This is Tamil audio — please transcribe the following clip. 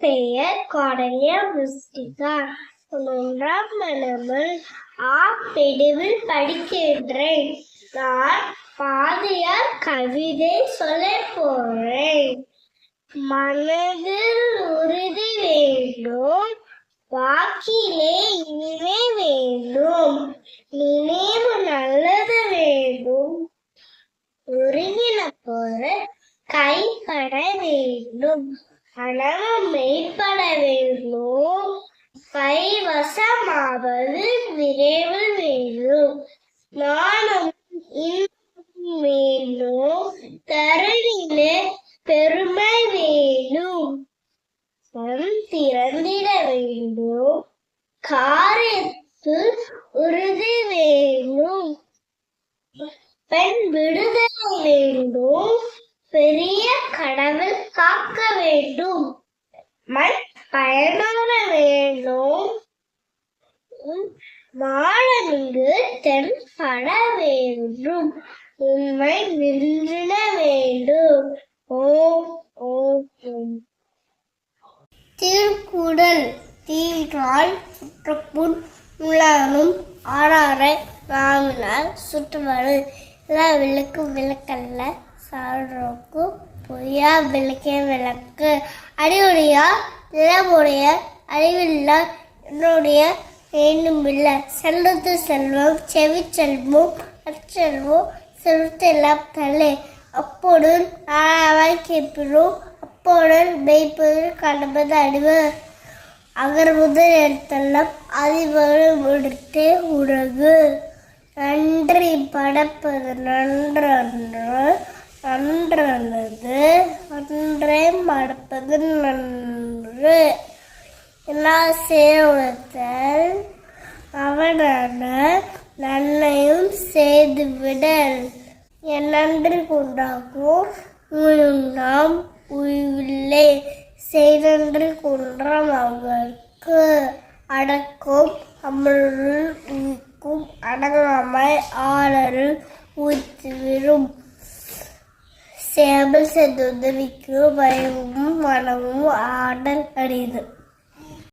பெயர் கோடலியா மிஸ்டிகா. 1ஆம் வகுப்பில் பிரிவில் படிக்கின்றேன். நான் பாரதியார் கவிதை சொல்லப் போறேன். மனதில் உறுதி வேண்டும், வாக்கிலே இனிமை வேண்டும், நினைவு நல்லது வேண்டும், ஒருங்கின பொருள் கைப்பட வேண்டும், கனவு மெய்ப்பட வேண்டும், கைவசமாவது விரைவில் வேண்டும், நானும் வேண்டும், தருவிலே பெருமை வேண்டும், திறந்திட வேண்டும், காரியத்தில் உறுதி வேண்டும், பெண் விடுதலை வேண்டும், பெரிய கடவுள் காக்க வேண்டும், மண் பயனாக வேண்டும், மாணவனுக்கு தென்பட வேண்டும், உண்மை நின்றிட வேண்டும். திருக்குறள் தீன்றால் சுற்றப்புண் உலகனும் ஆறாரை வாங்கினால் சுற்றுவாடு. எல்லாம் விளக்கு விளக்கல்ல சான்றோக்கு பொய்யா விளக்கே விளக்கு. அறிவுடையா நிலமுடைய அறிவில்லா என்னுடைய வேண்டுமில்லை. செல்வத்து செல்வம் செவி செல்வம் அச்செல்வம் செலுத்தெல்லாம் தலை. அப்போது நாளாவாய் கேட்பினும் அப்போது மெய்ப்பது கடம்பது அறிவு. அகர் முதல் எடுத்தெல்லாம் அதிபரும் எடுத்தே உலகு. நன்றி படைப்பது நன்றன்று நன்றல்லது நன்றே மடப்பது நன்று. எல்லா சேவத்தில் அவனான நன்மையும் செய்துவிடல். என் நன்றி கொண்டாகும் நாம் உயிரில்லை. செய்நன்றி கொன்றாம் அவருக்கு அடக்கும் அமருள் உயிர்க்கும் அடங்காமை ஆளருள் உயிர்த்துவிடும். சேமல் செய்த உதவிக்கு பயமும் மனமும் ஆடல் அரிது.